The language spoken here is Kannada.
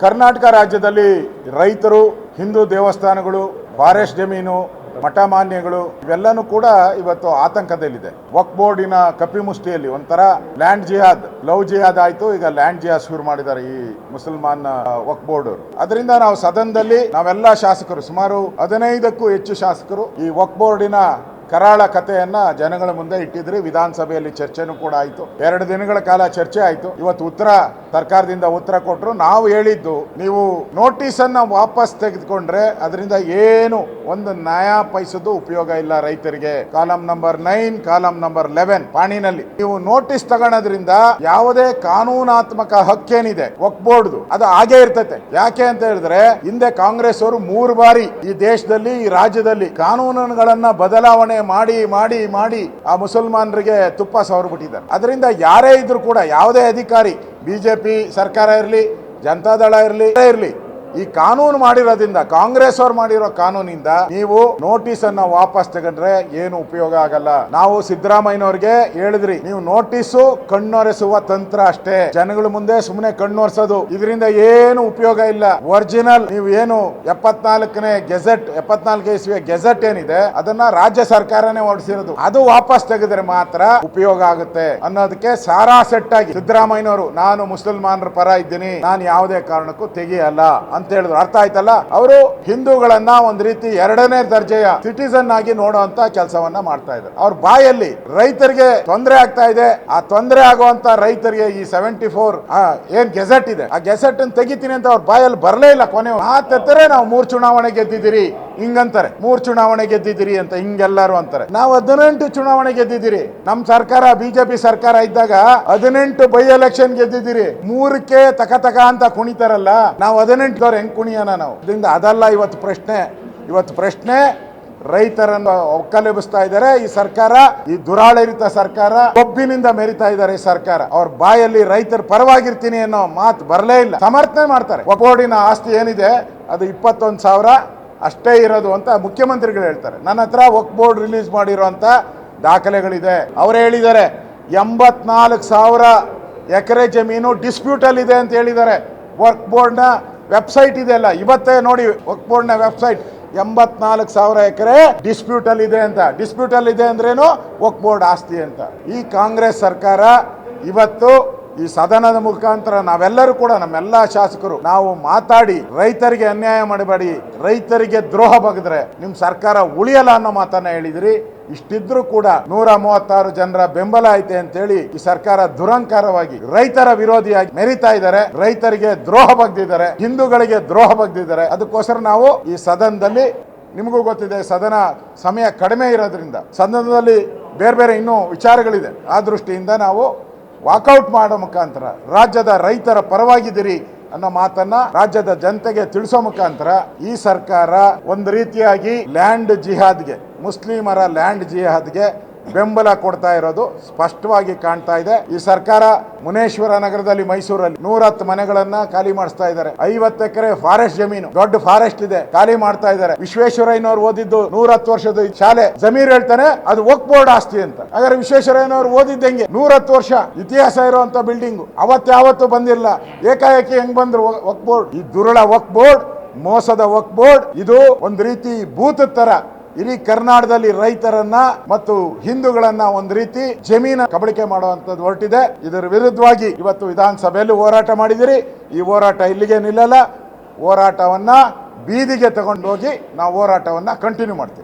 ಕರ್ನಾಟಕ ರಾಜ್ಯದಲ್ಲಿ ರೈತರು, ಹಿಂದೂ ದೇವಸ್ಥಾನಗಳು, ಫಾರೆಸ್ಟ್ ಜಮೀನು, ಮಠ ಮಾನ್ಯಗಳು ಇವೆಲ್ಲನೂ ಕೂಡ ಇವತ್ತು ಆತಂಕದಲ್ಲಿದೆ. ವಕ್ಫ್ ಬೋರ್ಡಿನ ಕಪಿಮುಷ್ಟಿಯಲ್ಲಿ ಒಂಥರ ಲ್ಯಾಂಡ್ ಜಿಹಾದ್, ಲವ್ ಜಿಹಾದ್ ಆಯ್ತು. ಈಗ ಲ್ಯಾಂಡ್ ಜಿಹಾದ್ ಶುರು ಮಾಡಿದ್ದಾರೆ ಈ ಮುಸಲ್ಮಾನ್ ವಕ್ಫ್ ಬೋರ್ಡ್. ಅದರಿಂದ ನಾವು ಸದನದಲ್ಲಿ ನಾವೆಲ್ಲ ಶಾಸಕರು, ಸುಮಾರು 15ಕ್ಕೂ ಹೆಚ್ಚು ಶಾಸಕರು ಈ ವಕ್ಫ್ ಬೋರ್ಡಿನ ಕರಾಳ ಕಥೆಯನ್ನ ಜನಗಳ ಮುಂದೆ ಇಟ್ಟಿದ್ರಿ. ವಿಧಾನಸಭೆಯಲ್ಲಿ ಚರ್ಚೆನೂ ಕೂಡ ಆಯಿತು. 2 ದಿನಗಳ ಕಾಲ ಚರ್ಚೆ ಆಯಿತು. ಇವತ್ತು ಸರ್ಕಾರದಿಂದ ಉತ್ತರ ಕೊಟ್ಟರು. ನಾವು ಹೇಳಿದ್ದು, ನೀವು ನೋಟಿಸ್ ಅನ್ನ ವಾಪಸ್ ತೆಗೆದುಕೊಂಡ್ರೆ ಅದರಿಂದ ಏನು ಒಂದು ನಯಾ ಪೈಸದ್ದು ಉಪಯೋಗ ಇಲ್ಲ ರೈತರಿಗೆ. ಕಾಲಂ ನಂಬರ್ 9, ಕಾಲಂ ನಂಬರ್ 11 ಪಾಣಿನಲ್ಲಿ ನೀವು ನೋಟಿಸ್ ತಗೊಳೋದ್ರಿಂದ ಯಾವುದೇ ಕಾನೂನಾತ್ಮಕ ಹಕ್ಕೇನಿದೆ ವಕ್ಫ್ ಬೋರ್ಡ್ದು ಅದು ಹಾಗೆ ಇರ್ತೈತೆ. ಯಾಕೆ ಅಂತ ಹೇಳಿದ್ರೆ, ಹಿಂದೆ ಕಾಂಗ್ರೆಸ್ ಅವರು 3 ಬಾರಿ ಈ ದೇಶದಲ್ಲಿ, ಈ ರಾಜ್ಯದಲ್ಲಿ ಕಾನೂನುಗಳನ್ನ ಬದಲಾವಣೆ ಮಾಡಿ ಮಾಡಿ ಮಾಡಿ ಆ ಮುಸಲ್ಮಾನರಿಗೆ ತುಪ್ಪ ಸವರ್ಬಿಟ್ಟಿದ್ದಾರೆ. ಅದರಿಂದ ಯಾರೇ ಇದ್ರು ಕೂಡ, ಯಾವುದೇ ಅಧಿಕಾರಿ, ಬಿಜೆಪಿ ಸರ್ಕಾರ ಇರಲಿ, ಜನತಾದಳ ಇರಲಿ, ಈ ಕಾನೂನು ಮಾಡಿರೋದ್ರಿಂದ, ಕಾಂಗ್ರೆಸ್ ಅವ್ರು ಮಾಡಿರೋ ಕಾನೂನಿಂದ ನೀವು ನೋಟಿಸ್ ಅನ್ನ ವಾಪಸ್ ತಗೊಂಡ್ರೆ ಏನು ಉಪಯೋಗ ಆಗಲ್ಲ. ನಾವು ಸಿದ್ದರಾಮಯ್ಯನವ್ರಿಗೆ ಹೇಳಿದ್ರಿ, ನೀವು ನೋಟಿಸು ಕಣ್ಣೊರೆಸುವ ತಂತ್ರ ಅಷ್ಟೇ, ಜನಗಳ ಮುಂದೆ ಸುಮ್ಮನೆ ಕಣ್ಣೊರೆಸೋದು, ಇದರಿಂದ ಏನು ಉಪಯೋಗ ಇಲ್ಲ. ಒರಿಜಿನಲ್ ನೀವು ಏನು 74ನೇ ಗೆಜೆಟ್, 74 ಇಸ್ವಿಯ ಗೆಜೆಟ್ ಏನಿದೆ ಅದನ್ನ ರಾಜ್ಯ ಸರ್ಕಾರನೇ ಹೊರಡಿಸಿರೋದು, ಅದು ವಾಪಸ್ ತೆಗೆದ್ರೆ ಮಾತ್ರ ಉಪಯೋಗ ಆಗುತ್ತೆ ಅನ್ನೋದಕ್ಕೆ ಸಾರಾ ಸೆಟ್ ಆಗಿ ಸಿದ್ದರಾಮಯ್ಯನವರು, ನಾನು ಮುಸಲ್ಮಾನರ ಪರ ಇದ್ದೀನಿ, ನಾನು ಯಾವುದೇ ಕಾರಣಕ್ಕೂ ತೆಗೆಯಲ್ಲ ಅಂತ ಹೇಳಿದ್ರು. ಅರ್ಥ ಆಯ್ತಲ್ಲ? ಅವರು ಹಿಂದೂಗಳನ್ನ ಒಂದ್ ರೀತಿ 2ನೇ ದರ್ಜೆಯ ಸಿಟಿಸನ್ ಆಗಿ ನೋಡುವಂತ ಕೆಲಸವನ್ನ ಮಾಡ್ತಾ ಇದ್ದಾರೆ. ಅವ್ರ ಬಾಯಲ್ಲಿ ರೈತರಿಗೆ ತೊಂದರೆ ಆಗ್ತಾ ಇದೆ. ಆ ತೊಂದರೆ ಆಗುವಂತ ರೈತರಿಗೆ ಈ 74 ಏನ್ ಗೆಜೆಟ್ ಇದೆ, ಆ ಗೆಜೆಟ್ ಅನ್ನು ತೆಗಿತೀನಿ ಅಂತ ಅವ್ರ ಬಾಯಲ್ಲಿ ಬರಲೇ ಇಲ್ಲ. ಕೊನೆ ಮಾತೆತ್ತರೆ ನಾವು 3 ಚುನಾವಣೆ ಗೆದ್ದಿದ್ದೀರಿ ಹಿಂಗಂತಾರೆ, 3 ಚುನಾವಣೆ ಗೆದ್ದಿದ್ದೀರಿ ಅಂತ ಹಿಂಗೆಲ್ಲಾರು ಅಂತಾರೆ. ನಾವು 18 ಚುನಾವಣೆ ಗೆದ್ದಿದ್ದೀರಿ. ನಮ್ ಸರ್ಕಾರ, ಬಿಜೆಪಿ ಸರ್ಕಾರ ಇದ್ದಾಗ 18 ಬೈ ಎಲೆಕ್ಷನ್ ಗೆದ್ದಿದ್ದೀರಿ. 3ಕ್ಕೆ ತಕ ಅಂತ ಕುಣಿತಾರಲ್ಲ, ನಾವು 18 ಹೆಂಗ್ ಕುಣಿಯೋಣ ನಾವು? ಇದರಿಂದ ಅದಲ್ಲ ಇವತ್ತು ಪ್ರಶ್ನೆ ರೈತರನ್ನು ಒಕ್ಕಲೆಬ್ಬಿಸ್ತಾ ಇದ್ದಾರೆ ಈ ಸರ್ಕಾರ, ಈ ದುರಾಡಳಿತ ಸರ್ಕಾರ. ಕೊಬ್ಬಿನಿಂದ ಮೆರಿತಾ ಇದ್ದಾರೆ ಈ ಸರ್ಕಾರ. ಅವ್ರ ಬಾಯಲ್ಲಿ ರೈತರ ಪರವಾಗಿರ್ತೀನಿ ಅನ್ನೋ ಮಾತು ಬರಲೇ ಇಲ್ಲ. ಸಮರ್ಥನೆ ಮಾಡ್ತಾರೆ. ವಕ್ಫ್ ಬೋರ್ಡಿನ ಆಸ್ತಿ ಏನಿದೆ ಅದು 21,000 ಅಷ್ಟೇ ಇರೋದು ಅಂತ ಮುಖ್ಯಮಂತ್ರಿಗಳು ಹೇಳ್ತಾರೆ. ನನ್ನ ಹತ್ರ ವಕ್ಫ್ ಬೋರ್ಡ್ ರಿಲೀಸ್ ಮಾಡಿರುವಂತ ದಾಖಲೆಗಳಿದೆ. ಅವರೇ ಹೇಳಿದ್ದಾರೆ 84,000 ಎಕರೆ ಜಮೀನು ಡಿಸ್ಪ್ಯೂಟ್ ಅಲ್ಲಿ ಇದೆ ಅಂತ ಹೇಳಿದ್ದಾರೆ. ವಕ್ಫ್ ಬೋರ್ಡ್ನ ವೆಬ್ಸೈಟ್ ಇದೆ ಅಲ್ಲ, ಇವತ್ತೇ ನೋಡಿ ವಕ್ಫ್ ಬೋರ್ಡ್ನ ವೆಬ್ಸೈಟ್, 84,000 ಎಕರೆ ಡಿಸ್ಪ್ಯೂಟ್ ಅಲ್ಲಿ ಇದೆ ಅಂತ. ಡಿಸ್ಪ್ಯೂಟ್ ಅಲ್ಲಿ ಇದೆ ಅಂದ್ರೇನು? ವಕ್ಫ್ ಬೋರ್ಡ್ ಆಸ್ತಿ ಅಂತ. ಈ ಕಾಂಗ್ರೆಸ್ ಸರ್ಕಾರ ಇವತ್ತು ಈ ಸದನದ ಮುಖಾಂತರ ನಾವೆಲ್ಲರೂ ಕೂಡ, ನಮ್ಮೆಲ್ಲ ಶಾಸಕರು ನಾವು ಮಾತಾಡಿ, ರೈತರಿಗೆ ಅನ್ಯಾಯ ಮಾಡಬೇಡಿ, ರೈತರಿಗೆ ದ್ರೋಹ ಬಗೆದ್ರೆ ನಿಮ್ ಸರ್ಕಾರ ಉಳಿಯಲ್ಲ ಅನ್ನೋ ಮಾತನ್ನ ಹೇಳಿದ್ರಿ. ಇಷ್ಟಿದ್ರು ಕೂಡ 136 ಜನರ ಬೆಂಬಲ ಐತೆ ಅಂತೇಳಿ ಈ ಸರ್ಕಾರ ದುರಂಕಾರವಾಗಿ ರೈತರ ವಿರೋಧಿಯಾಗಿ ಮೆರಿತಾ ಇದ್ದಾರೆ. ರೈತರಿಗೆ ದ್ರೋಹ ಬಗ್ದಿದ್ದಾರೆ, ಹಿಂದೂಗಳಿಗೆ ದ್ರೋಹ ಬಗ್ದಿದ್ದಾರೆ. ಅದಕ್ಕೋಸ್ಕರ ನಾವು ಈ ಸದನದಲ್ಲಿ, ನಿಮಗೂ ಗೊತ್ತಿದೆ ಸದನ ಸಮಯ ಕಡಿಮೆ ಇರೋದ್ರಿಂದ ಸದನದಲ್ಲಿ ಬೇರೆ ಇನ್ನೂ ವಿಚಾರಗಳಿದೆ. ಆ ದೃಷ್ಟಿಯಿಂದ ನಾವು ವಾಕೌಟ್ ಮಾಡೋ ಮುಖಾಂತರ ರಾಜ್ಯದ ರೈತರ ಪರವಾಗಿದ್ದೀರಿ ಅನ್ನೋ ಮಾತನ್ನ ರಾಜ್ಯದ ಜನತೆಗೆ ತಿಳಿಸೋ ಮುಖಾಂತರ ಈ ಸರ್ಕಾರ ಒಂದು ರೀತಿಯಾಗಿ ಲ್ಯಾಂಡ್ ಜಿಹಾದ್ಗೆ, ಮುಸ್ಲಿಮರ ಲ್ಯಾಂಡ್ ಜಿಹಾದ್ಗೆ ಬೆಂಬಲ ಕೊಡ್ತಾ ಇರೋದು ಸ್ಪಷ್ಟವಾಗಿ ಕಾಣ್ತಾ ಇದೆ. ಈ ಸರ್ಕಾರ ಮುನೇಶ್ವರ ನಗರದಲ್ಲಿ, ಮೈಸೂರಲ್ಲಿ 110 ಮನೆಗಳನ್ನ ಖಾಲಿ ಮಾಡಿಸ್ತಾ ಇದ್ದಾರೆ. 50 ಎಕರೆ ಫಾರೆಸ್ಟ್ ಜಮೀನು, ದೊಡ್ಡ ಫಾರೆಸ್ಟ್ ಇದೆ, ಖಾಲಿ ಮಾಡ್ತಾ ಇದ್ದಾರೆ. ವಿಶ್ವೇಶ್ವರಯ್ಯನವರು ಓದಿದ್ದು 110 ವರ್ಷದ ಶಾಲೆ. ಜಮೀರ್ ಹೇಳ್ತಾನೆ ಅದು ವಕ್ಫ್ ಬೋರ್ಡ್ ಆಸ್ತಿ ಅಂತ. ಹಾಗಾದ್ರೆ ವಿಶ್ವೇಶ್ವರಯ್ಯನವರು ಓದಿದ್ದಂಗೆ 110 ವರ್ಷ ಇತಿಹಾಸ ಇರುವಂತ ಬಿಲ್ಡಿಂಗ್ ಅವತ್ತು ಬಂದಿಲ್ಲ, ಏಕಾಏಕಿ ಹೆಂಗ್ ಬಂದ್ರು ವಕ್ಫ್ ಬೋರ್ಡ್? ಈ ದುರುಳ ವಕ್ಫ್ ಬೋರ್ಡ್, ಮೋಸದ ವಕ್ಫ್ ಬೋರ್ಡ್, ಇದು ಒಂದು ರೀತಿ ಭೂತದ ತರ ಇಡೀ ಕರ್ನಾಟಕದಲ್ಲಿ ರೈತರನ್ನ ಮತ್ತು ಹಿಂದೂಗಳನ್ನ ಒಂದು ರೀತಿ ಜಮೀನ ಕಬಳಿಕೆ ಮಾಡುವಂತದ್ದು ಹೊರಟಿದೆ. ಇದರ ವಿರುದ್ಧವಾಗಿ ಇವತ್ತು ವಿಧಾನಸಭೆಯಲ್ಲಿ ಹೋರಾಟ ಮಾಡಿದಿರಿ. ಈ ಹೋರಾಟ ಇಲ್ಲಿಗೆ ನಿಲ್ಲಲ್ಲ. ಹೋರಾಟವನ್ನ ಬೀದಿಗೆ ತಗೊಂಡೋಗಿ ನಾವು ಹೋರಾಟವನ್ನ ಕಂಟಿನ್ಯೂ ಮಾಡ್ತೀವಿ.